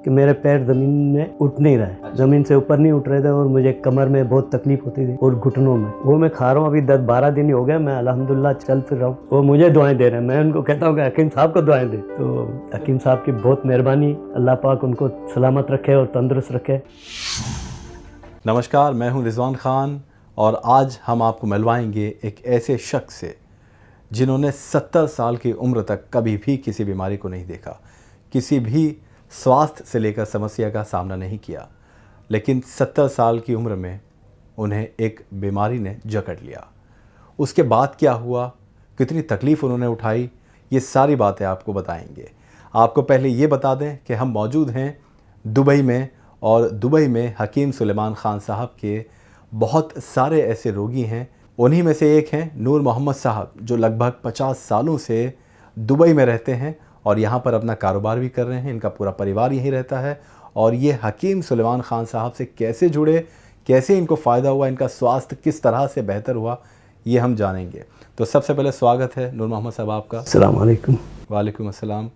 कि मेरे पैर ज़मीन में उठ नहीं रहे, ज़मीन से ऊपर नहीं उठ रहे थे और मुझे कमर में बहुत तकलीफ होती थी और घुटनों में। वो मैं खा रहा हूँ, अभी 10-12 दिन ही हो गए, मैं अल्हम्दुलिल्लाह चल फिर रहा हूँ। वो मुझे दुआएं दे रहे हैं, मैं उनको कहता हूँ कि हकीम साहब को दुआएं दे। तो हकीम साहब की बहुत मेहरबानी, अल्लाह पाक उनको सलामत रखे और तंदुरुस्त रखे। नमस्कार, मैं हूं रिजवान खान और आज हम आपको मिलवाएंगे एक ऐसे शख्स से जिन्होंने 70 साल की उम्र तक कभी भी किसी बीमारी को नहीं देखा, किसी भी स्वास्थ्य से लेकर समस्या का सामना नहीं किया, लेकिन 70 साल की उम्र में उन्हें एक बीमारी ने जकड़ लिया। उसके बाद क्या हुआ, कितनी तकलीफ़ उन्होंने उठाई, ये सारी बातें आपको बताएंगे। आपको पहले ये बता दें कि हम मौजूद हैं दुबई में और दुबई में हकीम सुलेमान ख़ान साहब के बहुत सारे ऐसे रोगी हैं। उन्हीं में से एक हैं नूर मोहम्मद साहब, जो लगभग 50 सालों से दुबई में रहते हैं और यहाँ पर अपना कारोबार भी कर रहे हैं। इनका पूरा परिवार यहीं रहता है और ये हकीम सुलेमान ख़ान साहब से कैसे जुड़े, कैसे इनको फ़ायदा हुआ, इनका स्वास्थ्य किस तरह से बेहतर हुआ, ये हम जानेंगे। तो सबसे पहले स्वागत है नूर मोहम्मद साहब आपका। अस्सलाम वालेकुम। वालेकुम अस्सलाम।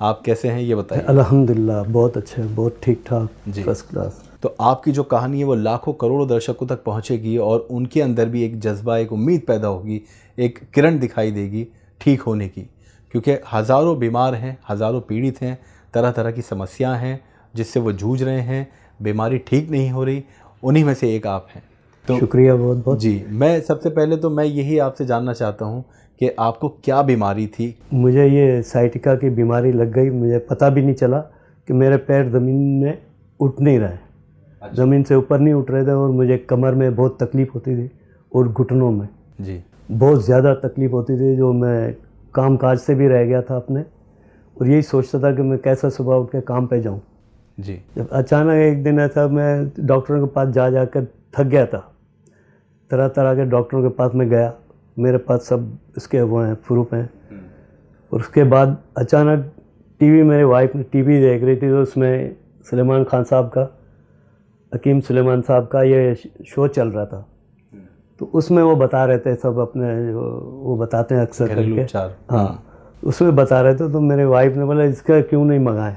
आप कैसे हैं ये बताइए। अल्हम्दुलिल्लाह बहुत अच्छे, बहुत ठीक ठाक, जी, फर्स्ट क्लास। तो आपकी जो कहानी है वो लाखों करोड़ों दर्शकों तक पहुंचेगी और उनके अंदर भी एक जज्बा, एक उम्मीद पैदा होगी, एक किरण दिखाई देगी ठीक होने की। क्योंकि हज़ारों बीमार हैं, हज़ारों पीड़ित हैं, तरह तरह की समस्याएं हैं जिससे वो जूझ रहे हैं, बीमारी ठीक नहीं हो रही, उन्हीं में से एक आप हैं। तो शुक्रिया बहुत बहुत। जी, मैं सबसे पहले तो मैं यही आपसे जानना चाहता हूँ कि आपको क्या बीमारी थी। मुझे ये साइटिका की बीमारी लग गई, मुझे पता भी नहीं चला कि मेरे पैर ज़मीन में उठ नहीं रहे, ज़मीन से ऊपर नहीं उठ रहे थे और मुझे कमर में बहुत तकलीफ़ होती थी और घुटनों में जी बहुत ज़्यादा तकलीफ़ होती थी, जो मैं काम काज से भी रह गया था अपने, और यही सोचता था कि मैं कैसे सुबह उठ के काम पे जाऊं। जी जब अचानक एक दिन ऐसा, मैं डॉक्टरों के पास जा कर थक गया था, तरह तरह के डॉक्टरों के पास मैं गया, मेरे पास सब इसके वो हैं, प्रूफ हैं। और उसके बाद अचानक टीवी, मेरी वाइफ ने टीवी देख रही थी, तो उसमें सुलेमान खान साहब का, हकीम सुलेमान साहब का ये शो चल रहा था। तो उसमें वो बता रहे थे सब अपने, वो बताते हैं अक्सर करके, हाँ, उसमें बता रहे थे। तो मेरे वाइफ ने बोला इसका क्यों नहीं मंगाए,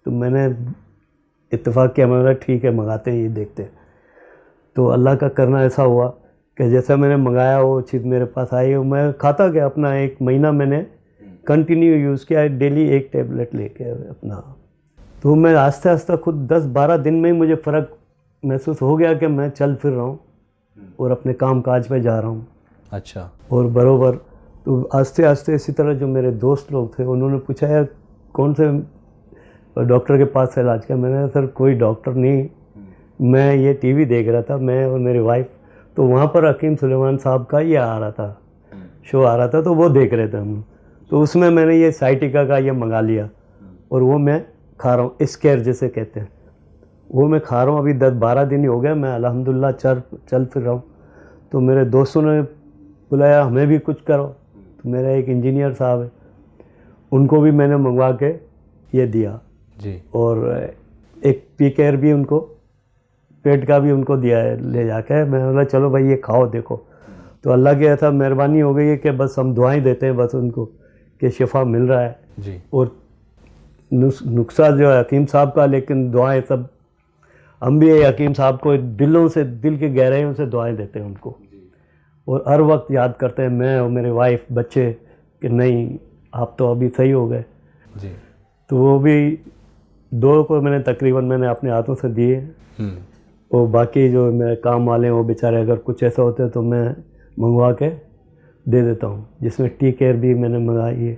तो मैंने इत्तेफाक किया, मैंने बोला ठीक है मंगाते हैं, ये देखते हैं। तो अल्लाह का करना ऐसा हुआ कि जैसा मैंने मंगाया वो चीज़ मेरे पास आई, और मैं खाता गया अपना। 1 महीना मैंने कंटिन्यू यूज़ किया, डेली 1 टैबलेट लेके अपना। तो मैं आस्ते आस्ते खुद 10-12 दिन में ही मुझे फ़र्क महसूस हो गया कि मैं चल फिर रहा हूँ और अपने काम काज पे जा रहा हूँ। अच्छा। और बरोबर तो आस्ते आस्ते इसी तरह जो मेरे दोस्त लोग थे, उन्होंने पूछा यार कौन से डॉक्टर के पास इलाज किया। मैंने सर कोई डॉक्टर नहीं, मैं ये टीवी देख रहा था, मैं और मेरी वाइफ। तो वहाँ पर हकीम सुलेमान साहब का ये आ रहा था, शो आ रहा था, तो वो देख रहे थे हम। तो उसमें मैंने ये साइटिका का ये मंगा लिया और वो मैं खा रहा हूँ, स्केयर जिसे कहते हैं, वो मैं खा रहा हूँ। अभी 10-12 दिन ही हो गए, मैं अल्हम्दुलिल्लाह चल फिर रहा हूँ। तो मेरे दोस्तों ने बुलाया हमें भी कुछ करो, तो मेरा एक इंजीनियर साहब है, उनको भी मैंने मंगवा के ये दिया जी। और एक पी केयर भी उनको, पेट का भी उनको दिया है ले जाके। मैं बोला चलो भाई ये खाओ देखो। तो अल्लाह की ऐसा मेहरबानी हो गई है कि बस हम दुआएं देते हैं बस उनको कि शिफा मिल रहा है जी। और नुस्खा जो है हकीम साहब का, लेकिन दुआएं सब हम भी हकीम साहब को दिलों से, दिल की गहराइयों से दुआएं देते हैं उनको, और हर वक्त याद करते हैं, मैं और मेरे वाइफ बच्चे, कि नहीं आप तो अभी सही हो गए। जी। तो वो भी 2 को मैंने अपने हाथों से दिए, और बाकी जो मेरे काम वाले हैं वो बेचारे अगर कुछ ऐसा होता है तो मैं मंगवा के दे देता हूँ, जिसमें टी केयर भी मैंने मंगाई है।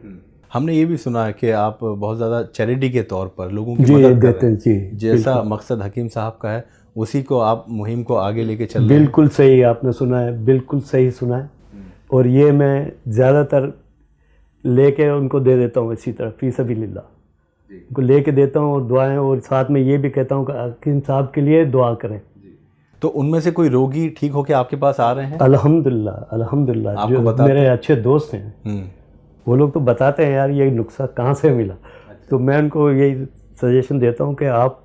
हमने ये भी सुना है कि आप बहुत ज़्यादा चैरिटी के तौर पर लोगों की जी मदद कर देते रहे हैं जी, हैं। जैसा मकसद हकीम साहब का है उसी को आप मुहिम को आगे लेके चल रहे हैं। बिल्कुल सही आपने सुना है, बिल्कुल सही सुना है। और ये मैं ज़्यादातर लेके उनको दे देता हूँ इसी तरह फी सबिलिल्लाह, उनको लेके देता हूँ और दुआएं, और साथ में ये भी कहता हूँ कि हकीम साहब के लिए दुआ करें। तो उनमें से कोई रोगी ठीक होके आपके पास आ रहे हैं? अल्हम्दुलिल्लाह अल्हम्दुलिल्लाह। जो मेरे अच्छे दोस्त हैं वो लोग तो बताते हैं यार ये नुस्खा कहाँ से मिला। तो मैं उनको यही सजेशन देता हूँ कि आप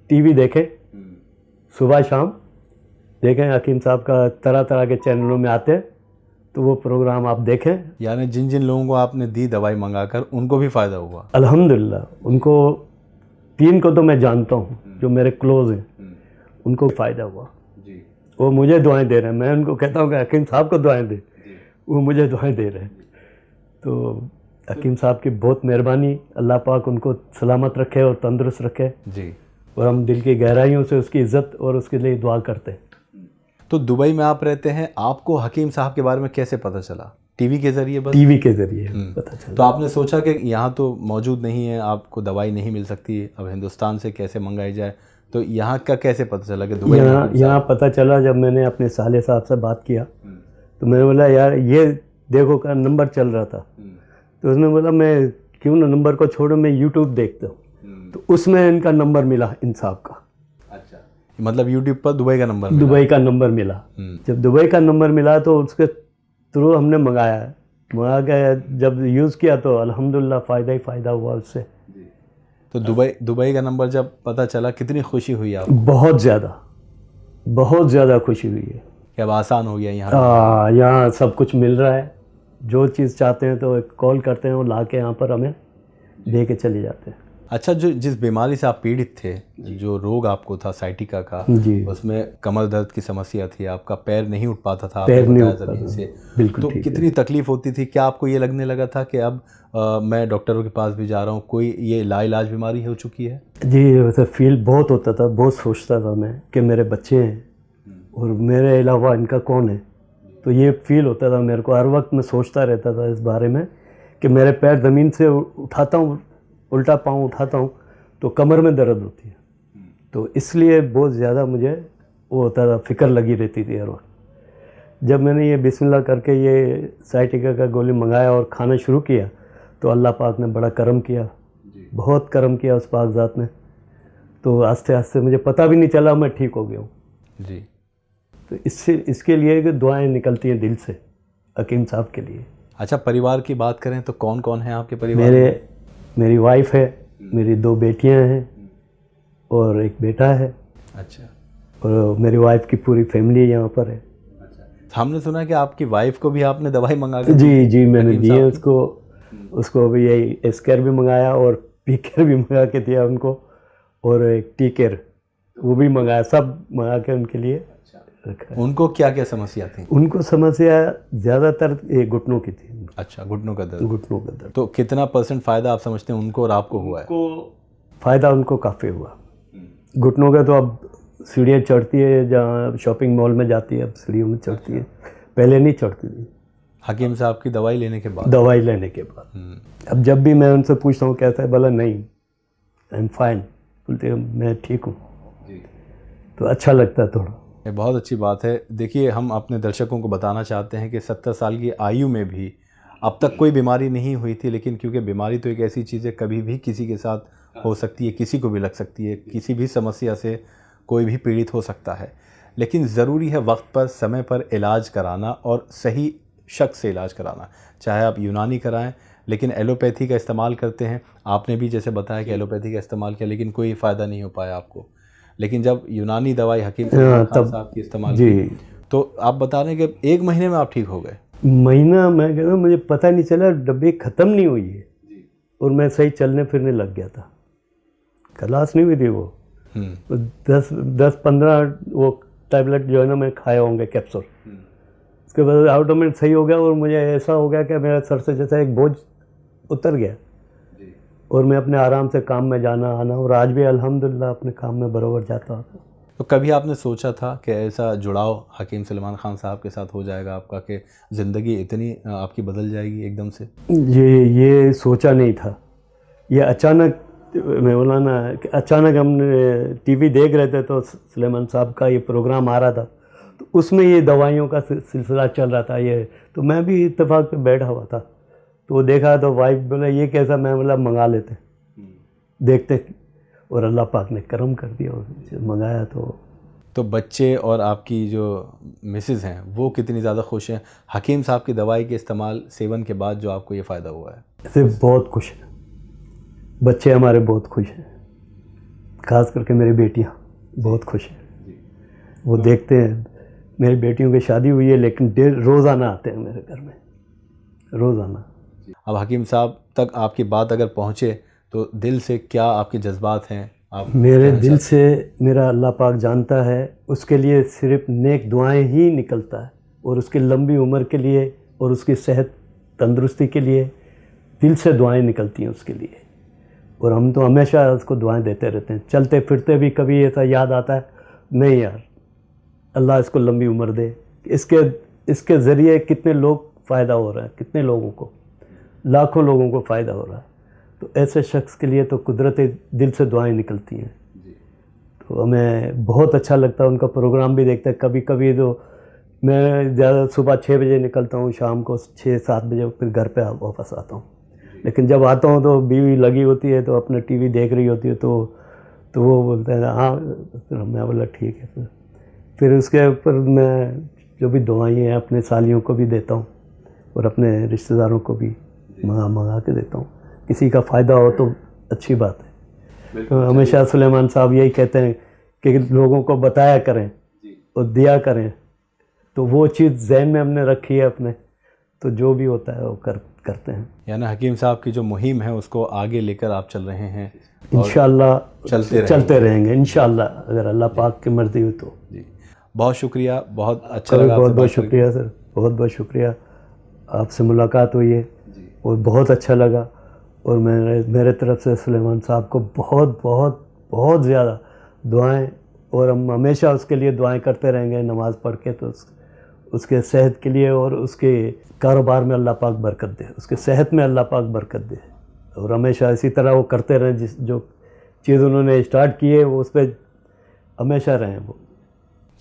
टीवी देखें, सुबह शाम देखें, हकीम साहब का तरह तरह के चैनलों में आते हैं, तो वो प्रोग्राम आप देखें। यानी जिन जिन लोगों को आपने दी दवाई मंगाकर उनको भी फ़ायदा हुआ? अल्हम्दुलिल्लाह उनको 3 को तो मैं जानता हूँ जो मेरे क्लोज हैं, उनको फ़ायदा हुआ। वो मुझे दुआएं दे रहे हैं, मैं उनको कहता हूँ कि हकीम साहब को दुआएं दे, वो मुझे दुआएं दे रहे हैं। तो हकीम साहब की बहुत मेहरबानी, अल्लाह पाक उनको सलामत रखे और तंदुरुस्त रखे जी। और हम दिल की गहराइयों से उसकी इज़्ज़त और उसके लिए दुआ करते हैं। तो दुबई में आप रहते हैं, आपको हकीम साहब के बारे में कैसे पता चला? टीवी के ज़रिए बस? टीवी के ज़रिए पता चला। तो आपने सोचा कि यहाँ तो मौजूद नहीं है, आपको दवाई नहीं मिल सकती, अब हिंदुस्तान से कैसे मंगाई जाए, तो यहाँ का कैसे पता चला कि दुबई में हकीम यहाँ पता चला जब मैंने अपने साले साहब से बात किया, तो मैंने बोला यार ये देखो का नंबर चल रहा था, तो उसने बोला मैं क्यों ना नंबर को छोड़ो, मैं यूट्यूब देखता हूँ। तो उसमें इनका नंबर मिला, इन साहब का। अच्छा, मतलब यूट्यूब पर दुबई का नंबर मिला? दुबई का नंबर मिला। जब दुबई का नंबर मिला तो उसके थ्रू हमने मंगाया है। मंगा के जब यूज़ किया तो अल्हम्दुलिल्लाह फ़ायदा ही फ़ायदा हुआ उससे। तो दुबई का नंबर जब पता चला, कितनी खुशी हुई आपको? बहुत ज़्यादा खुशी हुई है कि अब आसान हो गया यहाँ? यहाँ सब कुछ मिल रहा है, जो चीज़ चाहते हैं तो एक कॉल करते हैं, वो ला के यहाँ पर हमें दे के चले जाते हैं। अच्छा, जो जिस बीमारी से आप पीड़ित थे, जो रोग आपको था साइटिका का, जी, उसमें कमर दर्द की समस्या थी, आपका पैर नहीं उठ पाता था, पैर नहीं उठ ज़मीन पाता, से, बिल्कुल तो ठीक कितनी तकलीफ होती थी? क्या आपको ये लगने लगा था कि अब मैं डॉक्टरों के पास भी जा रहा हूँ, कोई ये लाइलाज बीमारी हो चुकी है? जी, वैसे फील बहुत होता था, बहुत सोचता था मैं कि मेरे बच्चे हैं और मेरे अलावा इनका कौन है। तो ये फील होता था मेरे को, हर वक्त मैं सोचता रहता था इस बारे में कि मेरे पैर ज़मीन से उठाता हूँ, उल्टा पाँव उठाता हूँ तो कमर में दर्द होती है। तो इसलिए बहुत ज़्यादा मुझे वो होता था, फ़िक्र लगी रहती थी हर वक्त। जब मैंने ये बिस्मिल्लाह करके ये साइटिका का गोली मंगाया और खाना शुरू किया तो अल्लाह पाक ने बड़ा करम किया, बहुत करम किया उस पाक ज़ात ने। तो आस्ते आस्ते मुझे पता भी नहीं चला मैं ठीक हो गया हूँ जी। तो इसके लिए कि दुआएं निकलती हैं दिल से हकीम साहब के लिए। अच्छा, परिवार की बात करें तो कौन कौन है आपके परिवार में? मेरी वाइफ है, मेरी 2 बेटियां हैं और एक बेटा है। अच्छा। और मेरी वाइफ की पूरी फैमिली यहाँ पर है। अच्छा, हमने सुना है कि आपकी वाइफ को भी आपने दवाई मंगा के जी मैंने दी है उसको भी यही स्केयर भी मंगाया और पी केयर भी मंगा के दिया उनको, और एक टी केयर वो भी मंगाया, सब मंगा के उनके लिए रखा है। उनको क्या क्या समस्या थी? उनको समस्या ज़्यादातर ये घुटनों की थी। अच्छा, घुटनों का दर्द। घुटनों का दर्द। तो कितना % फ़ायदा आप समझते हैं उनको और आपको हुआ है? फ़ायदा उनको काफ़ी हुआ। घुटनों का तो अब सीढ़ियाँ चढ़ती है, जहाँ शॉपिंग मॉल में जाती है अब सीढ़ियों में चढ़ती है, पहले नहीं चढ़ती थी। हकीम साहब की दवाई लेने के बाद? दवाई लेने के बाद। अब जब भी मैं उनसे पूछता हूँ कैसा है, बोला नहीं आई एम फाइन, बोलते मैं ठीक हूँ। तो अच्छा लगता है थोड़ा। ये बहुत अच्छी बात है। देखिए, हम अपने दर्शकों को बताना चाहते हैं कि 70 साल की आयु में भी अब तक कोई बीमारी नहीं हुई थी, लेकिन क्योंकि बीमारी तो एक ऐसी चीज़ है, कभी भी किसी के साथ हो सकती है, किसी को भी लग सकती है, किसी भी समस्या से कोई भी पीड़ित हो सकता है, लेकिन ज़रूरी है वक्त पर समय पर इलाज कराना और सही शख्स से इलाज कराना। चाहे आप यूनानी कराएं, लेकिन एलोपैथी का इस्तेमाल करते हैं, आपने भी जैसे बताया कि एलोपैथी का इस्तेमाल किया लेकिन कोई फ़ायदा नहीं हो पाया आपको, लेकिन जब यूनानी दवाई हकीम साहब की इस्तेमाल की तो आप बता रहे हैं कि 1 महीने में आप ठीक हो गए? महीना मैं कहता हूँ, मुझे पता नहीं चला, डब्बी ख़त्म नहीं हुई है और मैं सही चलने फिरने लग गया था। खलास नहीं हुई थी वो। 10-15 वो टैबलेट जो है ना मैं खाए होंगे कैप्सूल, उसके बाद ऑटोमेटिक सही हो गया और मुझे ऐसा हो गया कि मेरा सर से जैसा एक बोझ उतर गया और मैं अपने आराम से काम में जाना आना, और आज भी अल्हम्दुलिल्लाह अपने काम में बराबर जाता हूँ। तो कभी आपने सोचा था कि ऐसा जुड़ाव हकीम सलमान खान साहब के साथ हो जाएगा आपका, कि ज़िंदगी इतनी आपकी बदल जाएगी एकदम से? ये सोचा नहीं था। ये अचानक, मैं बोला ना कि अचानक हमने टीवी देख रहे थे तो सलमान साहब का ये प्रोग्राम आ रहा था, तो उसमें ये दवाइयों का सिलसिला चल रहा था ये, तो मैं भी इत्तेफाक पे बैठा हुआ था, तो वो देखा तो वाइफ बोला ये कैसा, मैं बोला मंगा लेते देखते, और अल्लाह पाक ने करम कर दिया और मंगाया। तो बच्चे और आपकी जो मिसेज़ हैं वो कितनी ज़्यादा खुश हैं हकीम साहब की दवाई के इस्तेमाल सेवन के बाद जो आपको ये फ़ायदा हुआ है? ऐसे बहुत खुश हैं बच्चे हमारे, बहुत खुश हैं, खास करके मेरी बेटियां बहुत खुश हैं। वो देखते हैं, मेरी बेटियों की शादी हुई है लेकिन रोज़ाना आते हैं मेरे घर में, रोज़ाना। अब हकीम साहब तक आपकी बात अगर पहुँचे तो दिल से क्या आपके जज्बात हैं आप मेरे दिल से मेरा अल्लाह पाक जानता है, उसके लिए सिर्फ नेक दुआएं ही निकलता है, और उसकी लंबी उम्र के लिए और उसकी सेहत तंदुरुस्ती के लिए दिल से दुआएं निकलती हैं उसके लिए। और हम तो हमेशा उसको दुआएं देते रहते हैं। चलते फिरते भी कभी ऐसा याद आता है, नहीं यार अल्लाह इसको लंबी उम्र दे, इसके ज़रिए कितने लोग फ़ायदा हो रहा है, कितने लोगों को, लाखों लोगों को फ़ायदा हो रहा है। तो ऐसे शख्स के लिए तो कुदरती दिल से दुआएं निकलती हैं। तो हमें बहुत अच्छा लगता है, उनका प्रोग्राम भी देखते हैं। कभी कभी तो मैं ज़्यादा सुबह 6 बजे निकलता हूँ, शाम को 6-7 बजे फिर घर पे वापस आता हूँ। लेकिन जब आता हूँ तो बीवी लगी होती है, तो अपना टीवी देख रही होती है, तो वो बोलते हैं हाँ, तो मैं बोला ठीक है। फिर उसके ऊपर मैं जो भी दुआएं हैं अपने सालियों को भी देता हूँ और अपने रिश्तेदारों को भी मंगा के देता हूँ। किसी का फ़ायदा हो तो अच्छी बात है। तो हमेशा सुलेमान साहब यही कहते हैं कि लोगों को बताया करें और दिया करें। तो वो चीज़ ज़हन में हमने रखी है अपने, तो जो भी होता है वो करते हैं। यानी हकीम साहब की जो मुहिम है उसको आगे लेकर आप चल रहे हैं। इंशाअल्लाह चलते रहेंगे इंशाअल्लाह, अगर अल्लाह पाक की मर्ज़ी हुई तो। जी, बहुत शुक्रिया, बहुत अच्छा लगा। बहुत बहुत शुक्रिया सर, बहुत बहुत शुक्रिया। आपसे मुलाकात हुई है और बहुत अच्छा लगा। और मेरे तरफ से सुलेमान साहब को बहुत बहुत बहुत ज़्यादा दुआएं, और हम हमेशा उसके लिए दुआएं करते रहेंगे नमाज़ पढ़ के। तो उसके सेहत के लिए और उसके कारोबार में अल्लाह पाक बरकत दे, उसके सेहत में अल्लाह पाक बरकत दे, और हमेशा इसी तरह वो करते रहें। जो चीज़ उन्होंने स्टार्ट की है वो उस पर हमेशा रहें वो।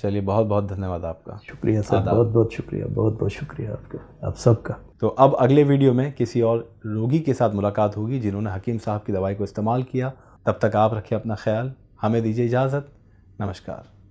चलिए, बहुत बहुत धन्यवाद आपका। शुक्रिया सर, बहुत बहुत शुक्रिया, बहुत बहुत शुक्रिया आपका, आप सबका। तो अब अगले वीडियो में किसी और रोगी के साथ मुलाकात होगी जिन्होंने हकीम साहब की दवाई को इस्तेमाल किया। तब तक आप रखिए अपना ख्याल, हमें दीजिए इजाज़त। नमस्कार।